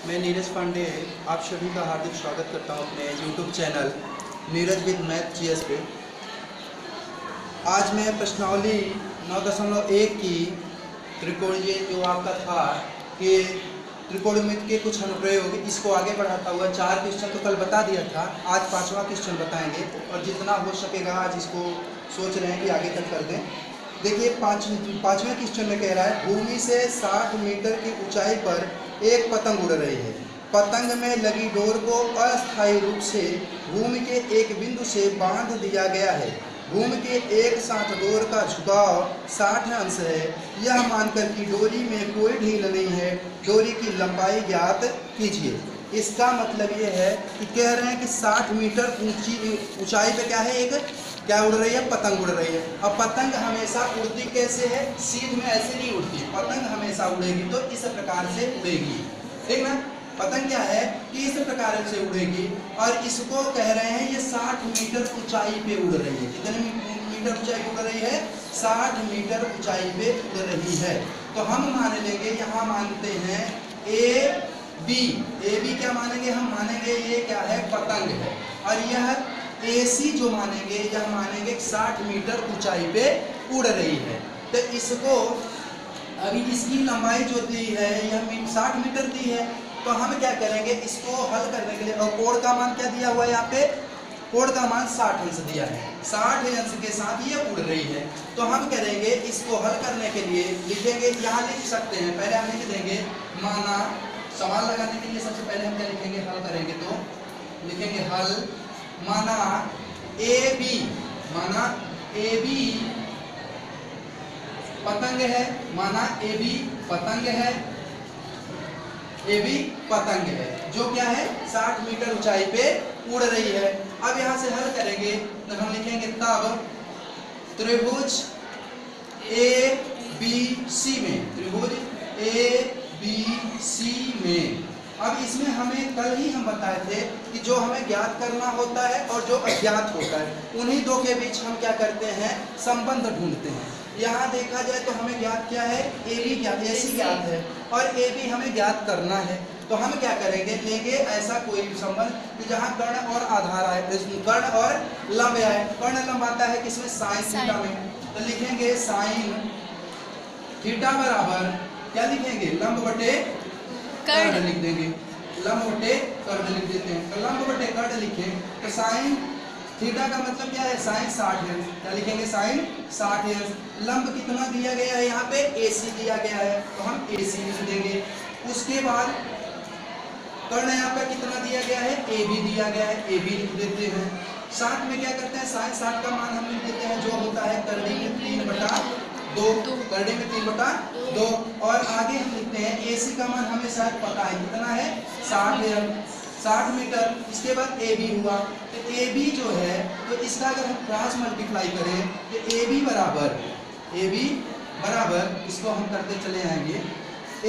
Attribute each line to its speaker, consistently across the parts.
Speaker 1: मैं नीरज पांडे आप सभी का हार्दिक स्वागत करता हूं अपने YouTube channel Neeraj with math GS पे। आज मैं प्रश्नावली 9.1 की त्रिकोणीय जो आपका था कि त्रिकोणमिति के कुछ अनुप्रयोग, इसको आगे बढ़ाता हुआ 4 क्वेश्चन तो कल बता दिया था, आज 5वां क्वेश्चन बताएंगे और जितना हो सकेगा आज इसको सोच रहे हैं कि आगे तक कर दें। देखिए पाँचवें क्वेश्चन में कह रहा है भूमि से 60 मीटर की ऊंचाई पर एक पतंग उड़ रही है। पतंग में लगी डोर को अस्थायी रूप से भूमि के एक बिंदु से बांध दिया गया है। भूमि के एक साथ डोर का झुकाव 60 अंश है। यह मानकर कि डोरी में कोई ढील नहीं है, डोरी की लंबाई ज्ञात कीजिए। इसका मतलब ये है कि कह रहे हैं कि 60 मीटर ऊंचाई पे क्या है, एक क्या उड़ रही है, पतंग उड़ रही है। अब पतंग हमेशा उड़ती कैसे है, सीध में ऐसे नहीं उड़ती, पतंग हमेशा उड़ेगी तो इस प्रकार से उड़ेगी, ठीक ना। पतंग क्या है कि इस प्रकार से उड़ेगी और इसको कह रहे हैं ये 60 मीटर ऊंचाई पे उड़ रही है। कितने मीटर ऊंचाई उड़ रही है, 60 मीटर ऊंचाई पे उड़ रही है। तो हम मान लेंगे, यहाँ मानते हैं ए बी क्या मानेंगे, हम मानेंगे ये क्या है, पतंग है। और यह AC जो मानेंगे, यह मानेंगे 60 मीटर ऊंचाई पे उड़ रही है। तो इसको अभी इसकी लंबाई जो दी है यह 60 मीटर दी है, तो हम क्या करेंगे, इसको हल करने के लिए, और कोण का मान क्या दिया हुआ है यहाँ पे, कोण का मान 60 अंश दिया है, 60 अंश के साथ ये उड़ रही है। तो हम करेंगे इसको हल करने के लिए लिखेंगे, यहाँ लिख सकते हैं, पहले हम लिख देंगे माना, सवाल लगाने के लिए सबसे पहले हम क्या लिखेंगे, हल करेंगे तो लिखेंगे हल, माना AB पतंग है, माना AB पतंग है, AB पतंग है जो क्या है 60 मीटर ऊंचाई पे उड़ रही है। अब यहाँ से हल करेंगे तो हम लिखेंगे तब त्रिभुज ABC में, त्रिभुज ABC में। अब इसमें हमें कल ही हम बताए थे कि जो हमें ज्ञात करना होता है और जो अज्ञात होता है उन्हीं दो के बीच हम क्या करते हैं, संबंध ढूंढते हैं। यहाँ देखा जाए तो हमें ज्ञात क्या है, AC ज्ञात है और AB हमें ज्ञात करना है। तो हम क्या करेंगे, लेंगे ऐसा कोई संबंध कि जहाँ कर्ण और आधार आए, कर्ण और लंब आए। कर्ण लंब आता है किसमें, साइन थीटा में। तो लिखेंगे साइन थीटा बराबर क्या लिखेंगे, लंब बटे कर्ण लिख देंगे, लंब बटे कर्ण लिख देते हैं। तो लंब बटे कर्ण लिखें तो साइन थीटा का मतलब क्या है, साइन 60 अंश, क्या लिखेंगे, साइन 60 अंश। लंब कितना दिया गया है, यहाँ पे AC दिया गया है तो हम AC लिख देंगे। उसके बाद कर्ण यहाँ पर कितना दिया गया है, AB दिया गया है, AB लिख देते हैं। साथ में क्या करते हैं, साइन 60 का मान हम लिख देते हैं जो होता है करनी में 3/2, करनी में 3/2। और आगे हम लिखते हैं AC का मान हमें शायद पता है कितना है, 60 मीटर। इसके बाद AB हुआ, तो AB जो है तो इसका अगर हम क्रॉस मल्टीप्लाई करें तो AB बराबर इसको हम करते चले आएंगे,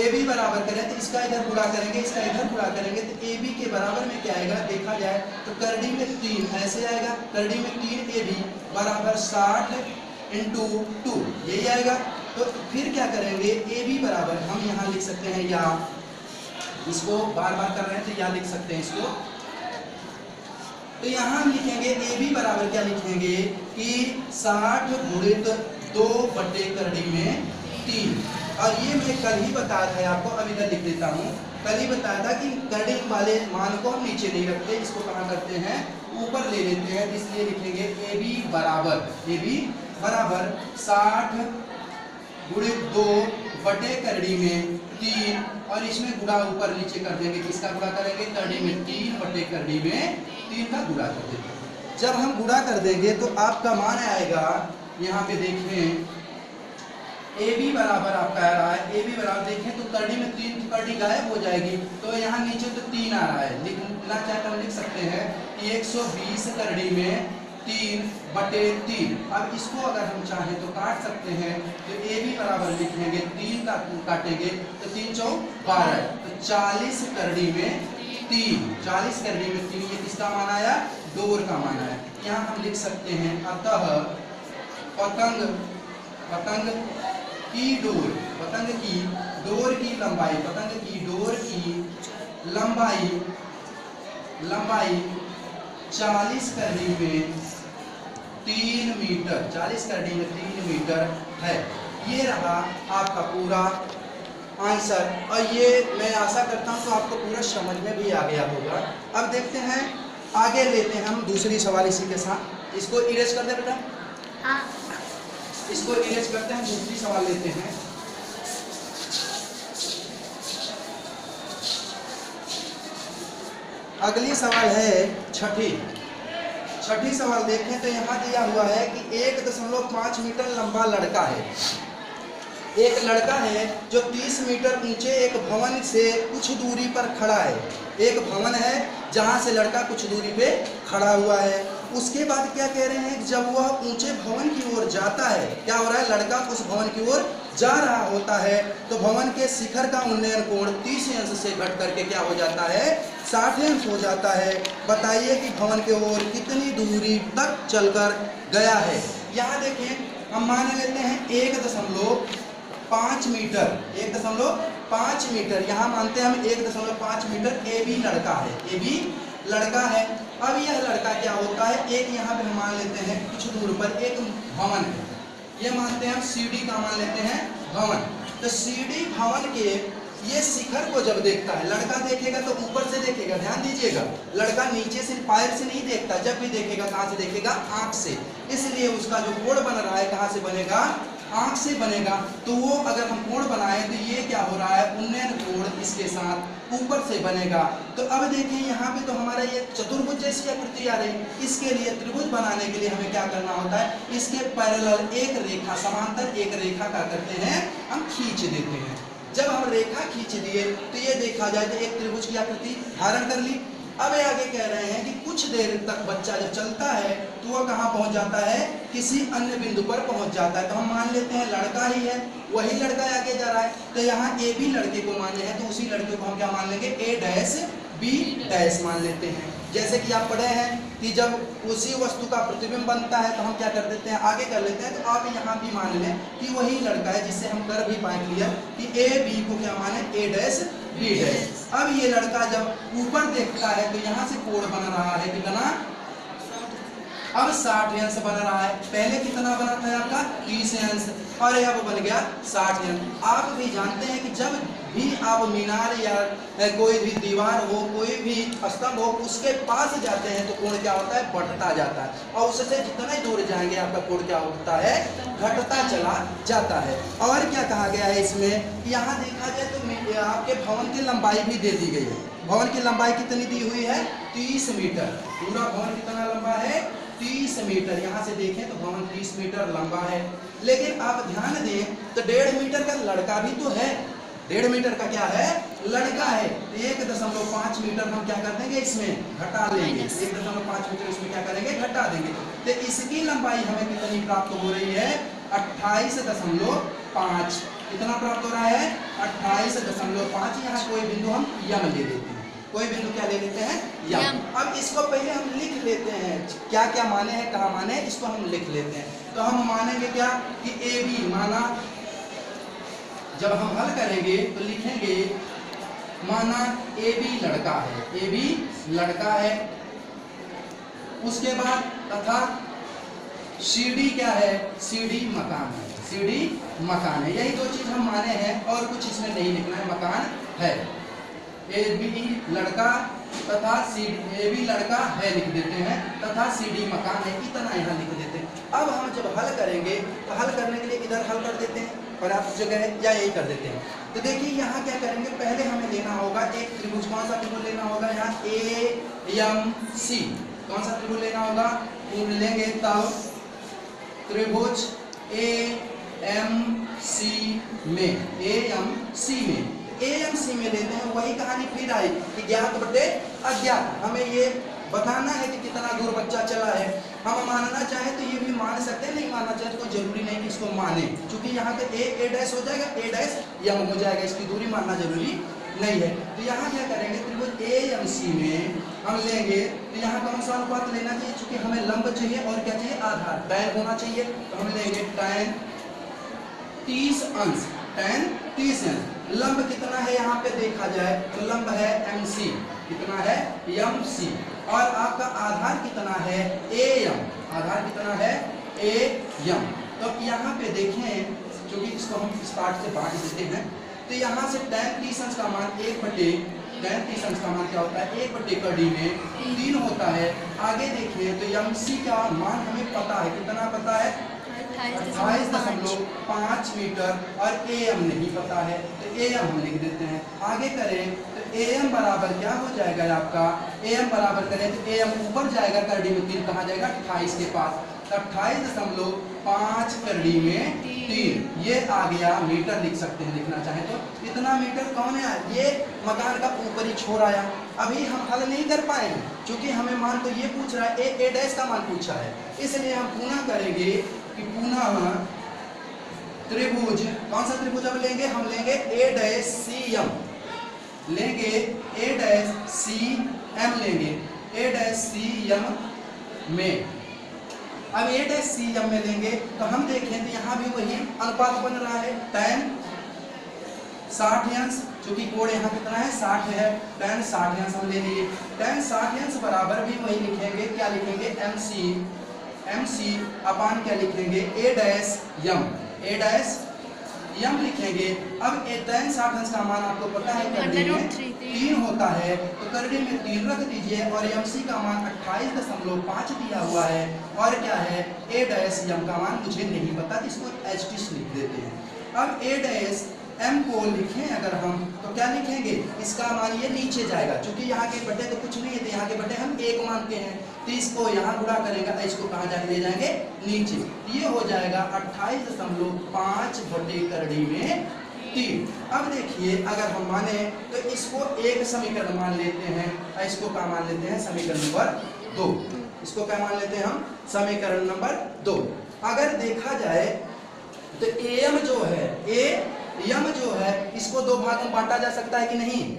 Speaker 1: AB बराबर करें तो इसका इधर गुणा करेंगे, इसका इधर गुणा करेंगे तो AB के बराबर में क्या आएगा, देखा जाए तो करनी में 3 ऐसे आएगा, करनी में 3 AB बराबर 60 × 2 यही आएगा। तो फिर क्या करेंगे, AB बराबर हम यहाँ लिख सकते हैं, या इसको बार बार कर रहे हैं तो या लिख सकते हैं इसको। तो यहाँ हम लिखेंगे AB बराबर क्या लिखेंगे कि 60 × 2 बटे करनी में 3। और ये मैं कल ही बताया था आपको, अब इधर लिख देता हूँ। कल ही बताया था कि करनी वाले मान को हम नीचे नहीं रखते, इसको कहाँ करते हैं, ऊपर ले लेते हैं। इसलिए लिखेंगे AB बराबर 60 × 2 बटे करनी में 3, और इसमें गुणा ऊपर नीचे कर देंगे, किसका गुणा करेंगे, करनी में 3 बटे करनी में 3 का गुणा कर देंगे। जब हम गुणा कर देंगे तो आपका मान आएगा, यहाँ पे देखें AB बराबर आपका आ रहा है, AB बराबर देखें तो करनी में 3, करनी गायब हो जाएगी तो यहाँ नीचे तो 3 आ रहा है, लिखना चाहते हम लिख सकते हैं कि 120 करनी में 3 बटे 3। अब इसको अगर हम चाहें तो काट सकते हैं, तो AB बराबर लिखेंगे 3 का काटेंगे तो 3 × 4 = 12, तो 40 करनी में 3, 40 करनी में 3, ये किसका मान आया, डोर का मान आया। यहाँ हम लिख सकते हैं अतः पतंग की डोर की लंबाई, पतंग की डोर की लंबाई 40 का डी में 3 मीटर, 40 का डी में 3 मीटर है। ये रहा आपका पूरा आंसर, और ये मैं आशा करता हूँ तो आपको पूरा समझ में भी आ गया होगा। अब देखते हैं, आगे लेते हैं हम दूसरी सवाल इसी के साथ। इसको इरेज कर दे बेटा,
Speaker 2: हाँ।
Speaker 1: इसको इरेज करते हैं, दूसरी सवाल लेते हैं। अगली सवाल है छठी सवाल देखें तो यहाँ दिया हुआ है कि 1.5 मीटर लंबा लड़का है। एक लड़का है जो 30 मीटर ऊंचे एक भवन से कुछ दूरी पर खड़ा है। एक भवन है जहाँ से लड़का कुछ दूरी पे खड़ा हुआ है। उसके बाद क्या कह रहे हैं, जब वह ऊंचे भवन की ओर जाता है, क्या हो रहा है, लड़का उस भवन की ओर जा रहा होता है तो भवन के शिखर का उन्नयन कोण 30 अंश से घट करके क्या हो जाता है, 60 अंश हो जाता है। बताइए कि भवन के ओर कितनी दूरी तक चलकर गया है। यहाँ देखें, हम मान लेते हैं 1.5 मीटर, 1.5 मीटर, यहाँ मानते हैं हम 1.5 मीटर। ए बी लड़का है, ए बी लड़का है। अब यह लड़का क्या होता है, एक यहाँ पे हम मान लेते हैं कुछ दूर पर एक भवन है, ये मानते हैं हम सीडी का मान लेते हैं भवन। तो सीडी भवन के ये शिखर को जब देखता है, लड़का देखेगा तो ऊपर से देखेगा, ध्यान दीजिएगा, लड़का नीचे से पैर से नहीं देखता, जब भी देखेगा कहाँ से देखेगा, आंख से। इसलिए उसका जो कोण बन रहा है कहाँ से बनेगा, आंख से बनेगा। तो वो अगर हम कोण बनाए तो ये क्या हो रहा है, उन्नयन कोण इसके साथ ऊपर से बनेगा। तो अब देखिए यहाँ पे तो हमारा ये चतुर्भुज जैसी आकृति आ रही। इसके लिए त्रिभुज बनाने के लिए हमें क्या करना होता है, इसके पैरेलल एक रेखा, समांतर एक रेखा क्या करते हैं, हम खींच देते हैं। जब हम रेखा खींच दिए तो ये देखा जाए तो एक त्रिभुज की आकृति धारण कर ली। अब आगे कह रहे हैं कि कुछ देर तक बच्चा जब चलता है तो वह कहाँ पहुंच जाता है, किसी अन्य बिंदु पर पहुंच जाता है। तो हम मान लेते हैं लड़का ही है, वही लड़का आगे जा रहा है। तो यहाँ ए बी लड़के को माने हैं तो उसी लड़के को हम क्या मान लेंगे, ए डैश बी डैश मान लेते हैं। जैसे कि आप पढ़े हैं कि जब उसी वस्तु का प्रतिबिंब बनता है तो हम क्या कर देते हैं, आगे कर लेते हैं। तो आप यहाँ भी मान लें कि वही लड़का है, जिससे हम कर भी पाए क्लियर कि ए बी को क्या माने, ए डैश बी डैश। अब ये लड़का जब ऊपर देखता है तो यहाँ से कोण बन रहा है कितना, अब 60 अंश बन रहा है। पहले कितना बना था आपका, 30 अंश, और अब बन गया 60 अंश। आप भी जानते हैं कि जब भी आप मीनार या कोई भी दीवार हो, कोई भी स्तंभ हो, उसके पास जाते हैं तो कोण क्या होता है, बढ़ता जाता है, और उससे जितना ही दूर जाएंगे आपका कोण क्या होता है, घटता चला जाता है। और क्या कहा गया है इसमें, यहाँ देखा जाए तो आपके भवन की लंबाई भी दे दी गई है। भवन की लंबाई कितनी दी हुई है, 30 मीटर। पूरा भवन कितना लंबा है, 30 मीटर। यहाँ से देखें तो भवन 30 मीटर लंबा है। लेकिन आप ध्यान दें तो 1.5 मीटर का लड़का भी तो है, 1.5 मीटर का क्या है, लड़का है। 1.5 मीटर हम क्या कर देंगे, इसमें घटा लेंगे, 1.5 मीटर इसमें क्या करेंगे, घटा देंगे। तो इसकी लंबाई हमें कितनी प्राप्त हो रही है, 28.5। कितना प्राप्त हो रहा है, 28.5। यहाँ कोई बिंदु हम यम ले लेते हैं, कोई बिंदु क्या ले लेते हैं, यम। अब इसको पहले हम लिख लेते हैं, क्या क्या माने हैं, कहाँ माने हैं, इसको हम लिख लेते हैं। तो हम मानेंगे क्या कि ए बी माना, जब हम हल करेंगे तो लिखेंगे माना ए बी लड़का है, ए बी लड़का है। उसके बाद तथा सी डी क्या है, सी डी मकान है, सी डी मकान है। यही दो चीज हम माने हैं और कुछ इसमें नहीं लिखना है, मकान है। ए बी लड़का तथा सी, ए बी लड़का है लिख देते हैं, तथा सी डी मकान है, इतना यहाँ लिख देते हैं। अब हम जब हल करेंगे तो हल करने के लिए इधर हल कर देते हैं, पर्याप्त जगह है, या यही कर देते हैं। तो देखिए यहाँ क्या करेंगे, पहले हमें लेना होगा एक त्रिभुज। कौन सा त्रिभुज लेना होगा, यहाँ ए एम सी। कौन सा त्रिभुज लेना होगा, लेंगे तब त्रिभुज ए एम सी में, ए एम सी में, ए एम सी में लेते हैं। वही कहानी फिर आई कि ज्ञात बटे अज्ञात। हमें ये बताना है कि कितना दूर बच्चा चला है। हम मानना चाहे तो ये भी मान सकते हैं, नहीं मानना चाहे तो कोई जरूरी नहीं कि इसको माने, क्योंकि यहाँ पे ए डैश हो जाएगा, ए डैश यम हो जाएगा, इसकी दूरी मानना जरूरी नहीं है। तो यहाँ क्या करेंगे, त्रिभुज ए एम सी में हम लेंगे तो यहाँ कौन सा अनुपात लेना चाहिए, चूंकि हमें लंब चाहिए और क्या चाहिए, आधार, टैन होना चाहिए। तो हम लेंगे टैन 30 अंश, टैन 30 अंश। लंब कितना है यहाँ पे देखा जाए तो लंब है MC, कितना है MC, और आपका आधार कितना है AM, आधार कितना है AM। तो यहाँ पे देखें, क्योंकि इसको हम इस पार्ट से बांट देते हैं, तो यहाँ से tan 30 अंश का मान 1/tan 30 अंश का मान क्या होता है 1/कड़ी में 3 होता है। आगे देखिए तो MC का मान हमें पता है, कितना पता है 28.5 मीटर, और AM नहीं पता है तो AM हम लिख देते हैं। आगे करें तो AM बराबर क्या हो जाएगा आपका, AM बराबर करें तो AM ऊपर जाएगा करड़ी में 3, कहाँ जाएगा 28 के पास, 28.5 करड़ी में 3, ये आ गया मीटर लिख सकते हैं लिखना चाहें तो। इतना मीटर कौन है, ये मकान का ऊपरी छोर आया। अभी हम हल नहीं कर पाएंगे क्योंकि हमें मान तो ये पूछ रहा है A डैश का मान पूछा है, इसलिए हम पुनः करेंगे कि पुनः त्रिभुज, कौन सा त्रिभुज अब लेंगे, हम लेंगे A डैश CM, लेंगे A डैश CM, लेंगे A डैश CM में। अब A डैश CM में लेंगे तो हम देखें तो यहाँ भी वही अनुपात बन रहा है tan 60 अंश, चूंकि कोण यहाँ कितना है 60 है, tan 60 अंश हम ले लिए। tan 60 अंश बराबर भी वही लिखेंगे, क्या लिखेंगे MC अपान क्या लिखेंगे A डैश M लिखेंगे। अब tan 60 अंश का मान आपको पता है करड़ी में 3 होता है, तो करड़ी में 3 रख दीजिए, और MC का मान 28.5 दिया हुआ है, और क्या है A डैश M का मान मुझे नहीं पता, इसको HT लिख देते हैं। अब A डैश M को लिखें अगर हम तो क्या लिखेंगे, इसका मान ये नीचे जाएगा, क्योंकि यहाँ के बटे तो कुछ नहीं है, तो यहाँ के बटे हम 1 मानते हैं, तो इसको यहाँ गुणा करेगा, इसको कहाँ जाके ले जाएंगे नीचे, ये हो जाएगा 28.5 बटे करड़ी में 3। अब देखिए अगर हम माने तो इसको एक समीकरण मान लेते हैं, इसको क्या मान लेते हैं समीकरण नंबर 2, इसको क्या मान लेते हैं हम समीकरण नंबर 2। अगर देखा जाए तो AM जो है AM जो है इसको 2 भागों में बांटा जा सकता है कि नहीं,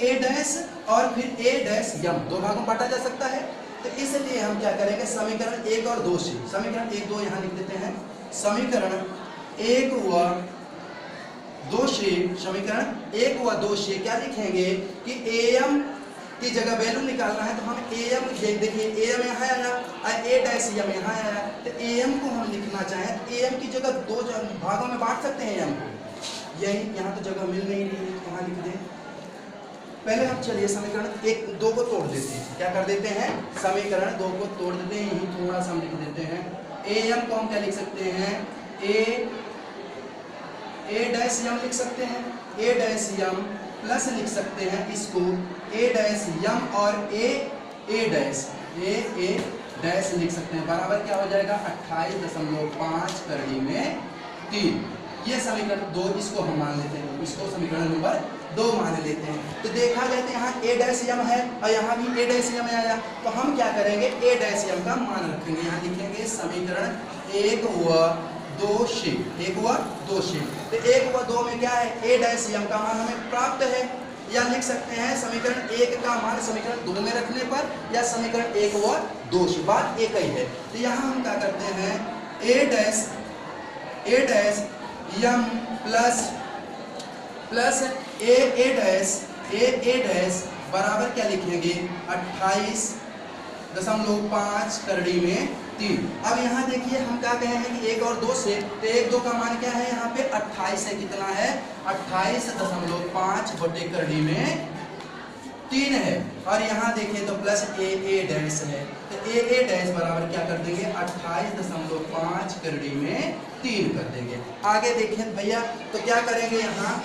Speaker 1: A डैश और फिर A डैश M 2 भागों में बांटा जा सकता है। तो इसलिए हम क्या करेंगे समीकरण 1 और 2 से, समीकरण 1 2 यहाँ लिख देते हैं, समीकरण 1 व 2 से, समीकरण 1 व 2 से क्या लिखेंगे कि AM की जगह वैल्यू निकालना है, तो हम AM देखिए AM यहाँ आया और A डैश M यहाँ आया, तो AM को हम लिखना चाहें तो AM की जगह 2 भागों में बांट सकते हैं AM को, यही यहाँ तो जगह मिल नहीं रही है, यहाँ लिख दें। पहले हम चलिए समीकरण 1 2 को तोड़ देते हैं, क्या कर देते हैं समीकरण 2 को तोड़ देते हैं, यही थोड़ा सा हम लिख देते हैं। AM को हम क्या लिख सकते हैं A डैश M लिख सकते हैं, A डैश M प्लस लिख सकते हैं इसको A डैश M और A डैश लिख सकते हैं, बराबर क्या हो जाएगा 28.5 करड़ी में 3। ये समीकरण 2 इसको हम मान लेते हैं, इसको समीकरण नंबर 2 मान लेते हैं। तो देखा जाए तो यहाँ A डैश M है और यहाँ भी A डैश M आया, तो हम क्या करेंगे A डैश M का मान रखेंगे, यहाँ लिखेंगे समीकरण 1 व 2 से, 1 व 2 से। तो 1 व 2 में क्या है A डैश M का मान हमें प्राप्त है, या लिख सकते हैं समीकरण 1 का मान समीकरण 2 में रखने पर, या समीकरण 1 व 2 से, बात एक ही है। तो यहाँ हम क्या करते हैं A dash M plus A dash बराबर क्या लिखेंगे 28.5 करड़ी में 3। अब यहाँ देखिए हम क्या कहे हैं कि 1 और 2 से, तो 1 2 का मान क्या है यहाँ पे 28 है, कितना है 28.5 बटे करड़ी में 3 है, और यहाँ देखें तो प्लस A डैश है, तो A डैश बराबर क्या कर देंगे 28.5 करड़ी में 3 कर देंगे। आगे देखें भैया तो क्या करेंगे, यहाँ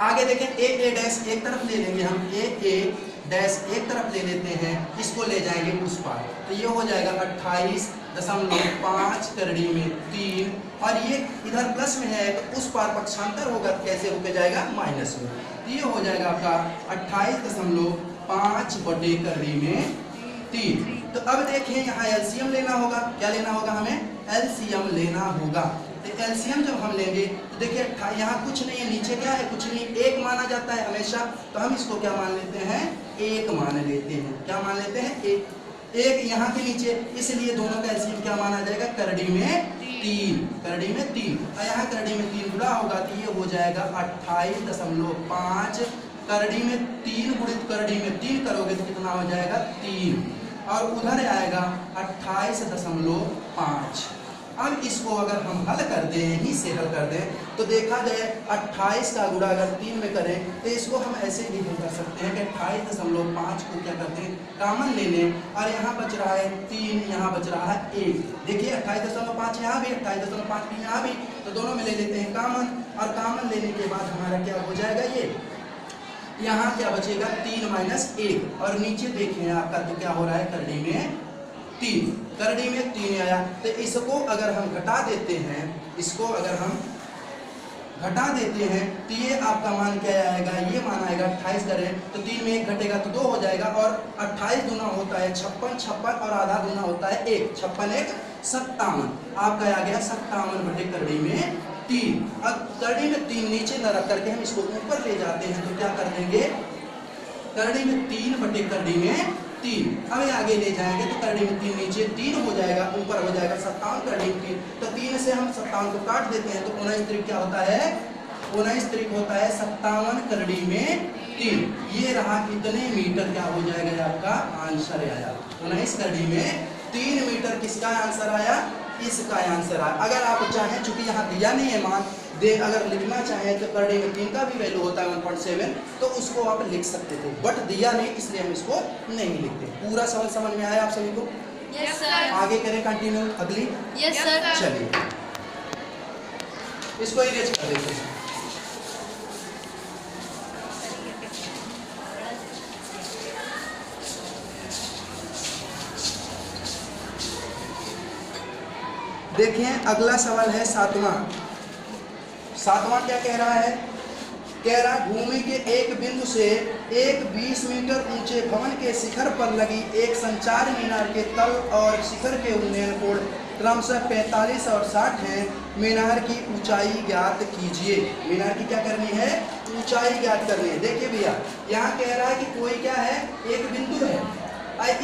Speaker 1: आगे देखें A डैश एक तरफ ले लेंगे हम, A डैश एक तरफ ले लेते हैं, इसको ले जाएंगे उस पार, तो ये हो जाएगा 28.5 करड़ी में 3, और ये इधर प्लस में है तो उस पार पक्षांतर होगा, कैसे होके जाएगा माइनस में, तो ये हो जाएगा आपका 28.5 बटे करड़ी में 3। तो अब देखिए यहाँ एलसीएम लेना होगा, क्या लेना होगा हमें एलसीएम लेना होगा। तो एलसीएम जब हम लेंगे तो देखिए यहाँ कुछ नहीं है, नीचे क्या है कुछ नहीं, 1 माना जाता है हमेशा, तो हम इसको क्या मान लेते हैं 1 मान लेते हैं, क्या मान लेते हैं 1। एक यहाँ के नीचे, इसलिए दोनों का एलसीएम क्या माना जाएगा, करड़ी में 3, करड़ी में 3, और यहाँ करड़ी में 3 गुणा होगा तो ये हो जाएगा 28.5, करड़ी में 3 गुणित करड़ी में 3 करोगे तो कितना हो जाएगा 3, और उधर आएगा 28.5। अब इसको अगर हम हल कर दें, यहीं से हल कर दें, तो देखा जाए 28 का गुणा अगर 3 में करें तो इसको हम ऐसे भी कर सकते हैं कि 28.5 को क्या करते हैं, कामन ले लें, और यहाँ बच रहा है 3, यहाँ बच रहा है 1। देखिए 28.5 यहाँ भी, 28.5 भी यहाँ भी, तो दोनों में ले लेते हैं कामन, और कामन लेने के बाद हमारा क्या हो जाएगा, ये यहाँ क्या बचेगा 3 - 1, और नीचे देखें आपका तो क्या हो रहा है, करड़ी में 3, करड़ी में 3 आया, तो इसको अगर हम घटा देते हैं, इसको अगर हम घटा देते हैं तो ये आपका मान क्या आएगा, ये मान आएगा 28 करें तो 3 में 1 घटेगा तो 2 हो जाएगा, और 28 दूना होता है 56, और आधा दूना होता है 1, 56 1 57, आपका आ गया 57 बटे करड़ी में 3। अब करड़ी में 3 नीचे न रख करके हम इसको ऊपर ले जाते हैं तो क्या कर देंगे, करड़ी में 3 बटे करड़ी में 3, अब आगे ले जाएंगे तो करड़ी में 3 नीचे 3 हो जाएगा, ऊपर हो जाएगा 57 करड़ी में 3, तो 3 से हम 57 को काट देते हैं तो 19 त्रिक क्या होता है, 19 त्रिक होता है 57 करड़ी में 3, ये रहा कितने मीटर क्या हो जाएगा, आपका आंसर आया 19 करड़ी में 3 मीटर। किसका आंसर आया, इसका आंसर आया। अगर आप चाहें, चूंकि यहाँ दिया नहीं है मान दे, अगर लिखना चाहें तो करड़ी में 3 का भी वैल्यू होता है 1.7, तो उसको आप लिख सकते थे, बट दिया नहीं इसलिए हम इसको नहीं लिखते। पूरा सवाल समझ में आया आप सभी को?
Speaker 2: Yes sir.
Speaker 1: आगे करें कंटिन्यू, अगली।
Speaker 2: Yes sir.
Speaker 1: चलिए इसको इरेज कर देते हैं। देखिए अगला सवाल है 7वां क्या कह रहा है, कह रहा भूमि के एक बिंदु से एक 20 मीटर ऊंचे भवन के शिखर पर लगी एक संचार मीनार के तल और शिखर के उन्नयन कोण क्रमशः 45 और 60 है। मीनार की ऊंचाई ज्ञात कीजिए। मीनार की क्या करनी है, ऊंचाई ज्ञात करनी है। देखिए भैया यहाँ कह रहा है कि कोई क्या है, एक बिंदु है,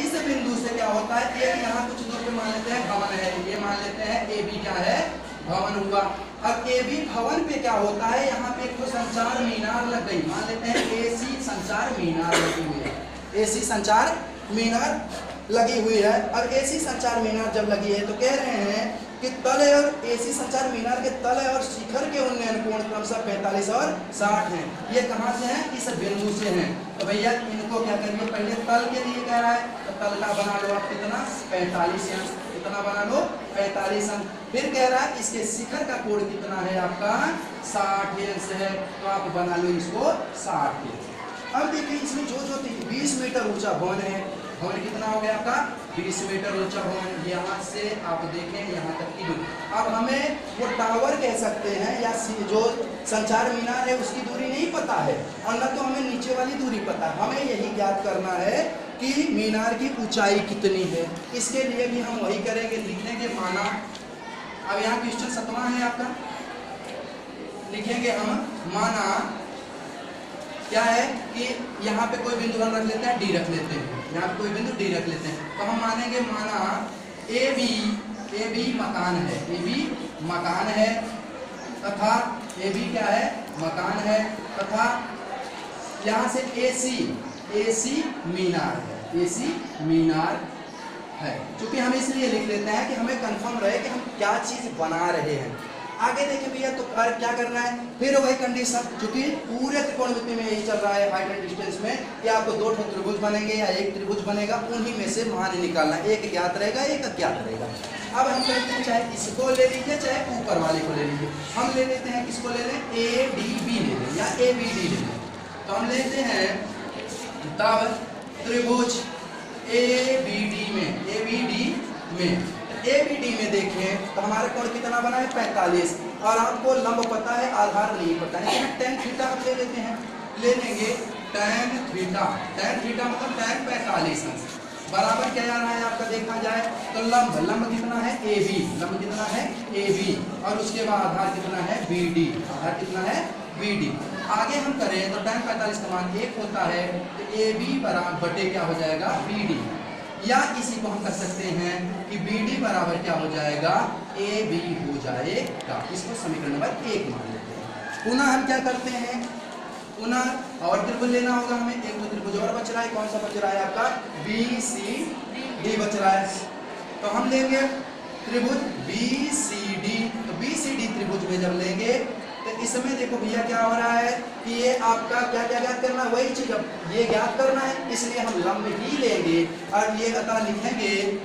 Speaker 1: इस बिंदु से क्या होता है, एक यहाँ कुछ दूर पे मान लेते हैं भवन है, ये मान लेते हैं ए बी क्या है, भवन हुआ। अब ए बी भवन पे क्या होता है, यहाँ पे एक तो संचार मीनार लग गई, मान लेते हैं एसी संचार मीनार लगी हुई है, एसी संचार मीनार लगी हुई है। और एसी संचार मीनार जब लगी है तो कह रहे हैं कि तल और एसी संचार मीनार के तल और शिखर के उन्नयन कोण क्रमशः 45 और 60 हैं। ये कहाँ से हैं, इस बिंदु से हैं। तो भैया इनको क्या करिए, पहले तल के लिए कह रहा है तो तल का बना लो आप कितना, 45 अंश, कितना बना लो 45 अंश। फिर कह रहा है इसके शिखर का कोण कितना है आपका, 60 अंश है, तो आप बना लो इसको 60 अंश। अब देखिए इसमें जो 20 मीटर ऊंचा भवन है, भवन कितना हो गया आपका 20 मीटर ऊंचा भवन, यहाँ से आप देखें यहाँ तक की दूरी। अब हमें वो टावर कह सकते हैं या जो संचार मीनार है उसकी दूरी नहीं पता है, और न तो हमें नीचे वाली दूरी पता है। हमें यही ज्ञात करना है कि मीनार की ऊंचाई कितनी है। इसके लिए भी हम वही करेंगे, लिखेंगे माना। अब यहाँ क्वेश्चन 7वां है आपका, लिखेंगे हम माना क्या है कि यहाँ पे कोई बिंदु हम रख लेते हैं, डी रख लेते हैं, यहाँ पे कोई बिंदु डी रख लेते हैं। तो हम मानेंगे माना ए बी मकान है, ए बी मकान है, तथा ए बी क्या है, मकान है, तथा यहाँ से एसी मीनार है, एसी मीनार है। क्योंकि हम इसलिए लिख लेते हैं कि हमें कंफर्म रहे कि हम क्या चीज़ बना रहे हैं। आगे देखिए भैया तो क्या करना है, फिर वही कंडीशन, क्योंकि पूरे त्रिकोणमिति में यही चल रहा है हाइट एंड डिस्टेंस में कि आपको 2 त्रिभुज बनेंगे या एक त्रिभुज बनेगा, उन्हीं में से मान निकालना, एक ज्ञात रहेगा एक अज्ञात रहेगा। अब हम कहते हैं चाहे इसको ले लीजिए चाहे ऊपर वाले को ले लीजिए। हम ले लेते हैं, किसको ले लें, ए डी बी ले लें या ए बी डी ले लें। तो हम लेते हैं तब त्रिभुज ए बी डी में ABD में देखें तो हमारे कोण कितना बना है 45, और आपको लंब पता है आधार नहीं पता है, tan थीटा हम ले लेते हैं, ले लेंगे tan थीटा मतलब tan 45 अंश बराबर क्या आ रहा है आपका, देखा जाए तो लंब कितना है AB, लंब कितना है AB, और उसके बाद आधार कितना है BD, आधार कितना है BD। आगे हम करें तो tan 45 का मान 1 होता है, तो AB बराबर बटे क्या हो जाएगा BD, या इसी को हम कर सकते हैं कि BD बराबर क्या हो जाएगा, AB हो जाएगा। इसको समीकरण नंबर 1 मान लेते हैं। पुनः हम क्या करते हैं, पुनः और त्रिभुज लेना होगा हमें। एक तो त्रिभुज और बच रहा है, कौन सा बच रहा है आपका, BCD बच रहा है। तो हम लेंगे त्रिभुज BCD। तो BCD त्रिभुज में जब लेंगे तो इसमें देखो भैया क्या हो रहा है कि ये आपका क्या क्या ज्ञात करना है, वही चीज अब ये ज्ञात करना है, इसलिए हम लंब ही लेंगे और ये अतः लिखेंगे,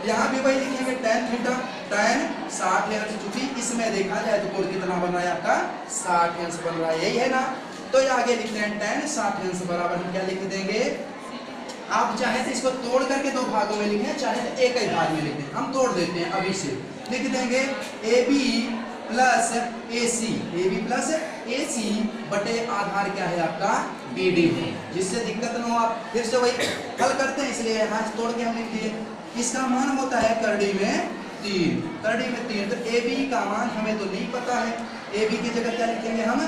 Speaker 1: यहाँ भी वही लिखेंगे tan थीटा, tan 60 अंश। चूंकि इसमें देखा जाए तो कोण कितना बन रहा है आपका 60 अंश बन रहा है, यही है ना। तो ये आगे लिखते हैं tan 60 अंश बराबर हम क्या लिख देंगे, आप चाहे तो इसको तोड़ करके दो भागों में लिखें, चाहे तो एक ही भाग में लिखें। हम तोड़ देते हैं, अभी से लिख देंगे AB प्लस AC बटे आधार क्या है आपका BD, जिससे दिक्कत न हो। आप फिर से वही हल करते हैं, इसलिए यहाँ तोड़ के हम लिख दिए। इसका मान होता है करड़ी में 3, करड़ी में 3। तो AB का मान हमें तो नहीं पता है, AB की जगह क्या लिखेंगे हम,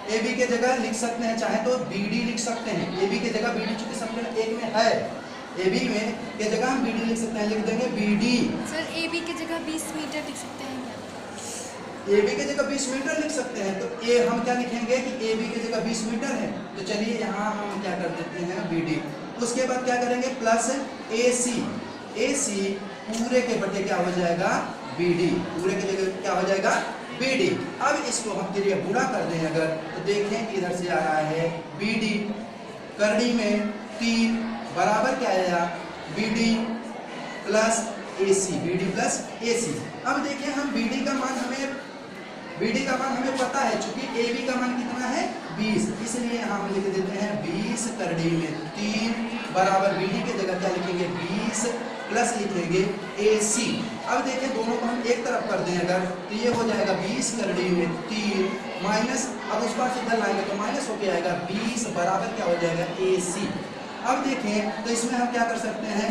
Speaker 1: AB के जगह लिख सकते हैं, चाहे तो BD लिख सकते हैं। AB के जगह BD चूंकि समीकरण 1 में है, AB में के जगह हम BD लिख सकते हैं, लिख देंगे BD।
Speaker 2: सर AB के जगह 20 मीटर लिख सकते हैं क्या?
Speaker 1: AB के जगह 20 मीटर लिख सकते हैं। तो ये हम क्या लिखेंगे कि AB की जगह 20 मीटर है, तो चलिए यहाँ हम क्या कर देते हैं BD। उसके बाद क्या करेंगे प्लस AC पूरे के बटे क्या हो जाएगा BD, पूरे के जगह क्या हो जाएगा BD। अब इसको हम के लिए गुणा कर दें अगर, तो देखें इधर से आ रहा है BD करड़ी में 3 बराबर क्या आया BD plus AC, BD plus AC। अब देखिए हम BD का मान हमें पता है, चूंकि AB का मान कितना है 20, इसलिए यहाँ हम लिख देते हैं 20 करड़ी में 3 बराबर BD के जगह क्या लिखेंगे 20 प्लस लिखेंगे AC। अब देखिए दोनों को हम एक तरफ कर दें अगर, तो ये हो जाएगा 20 करड़ी में 3 माइनस, अब उस बार से इधर लाएंगे तो माइनस होके आएगा 20 बराबर क्या हो जाएगा AC। अब देखें तो इसमें हम क्या कर सकते हैं,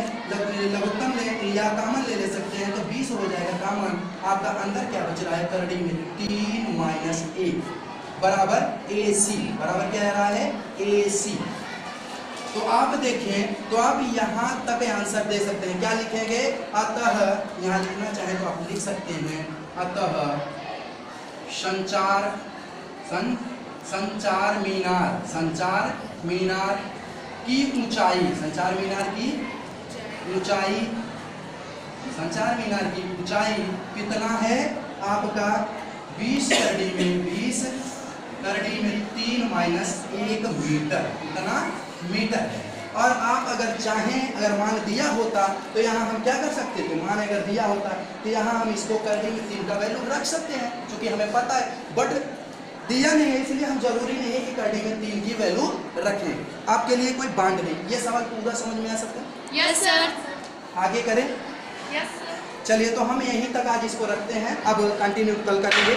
Speaker 1: लघुत्तम ले या कॉमन ले सकते हैं, तो 20 हो जाएगा कॉमन। आपका अंदर क्या बच रहा है करड़ी में 3 माइनस 1 बराबर AC, बराबर क्या आ रहा है AC। तो आप देखें तो आप यहाँ तक आंसर दे सकते हैं, क्या लिखेंगे, अतः यहाँ लिखना चाहे तो आप लिख सकते हैं, अतः संचार मीनार की ऊंचाई, संचार मीनार की ऊंचाई कितना है आपका 20 करड़ी में 3 माइनस 1 मीटर, कितना मीटर है। और आप अगर चाहें, अगर मान दिया होता तो यहाँ हम क्या कर सकते थे, मान अगर दिया होता तो यहाँ हम इसको करड़ी में 3 का वैल्यू रख सकते हैं, क्योंकि हमें पता है, बट दिया नहीं है, इसलिए हम जरूरी नहीं है कि करड़ी में 3 की वैल्यू रखें। आपके लिए कोई बांड नहीं। ये सवाल पूरा समझ में आ सकता है?
Speaker 2: Yes sir.
Speaker 1: आगे करें?
Speaker 2: Yes sir.
Speaker 1: चलिए तो हम यहीं तक आज इसको रखते हैं, अब कंटिन्यू कल करेंगे।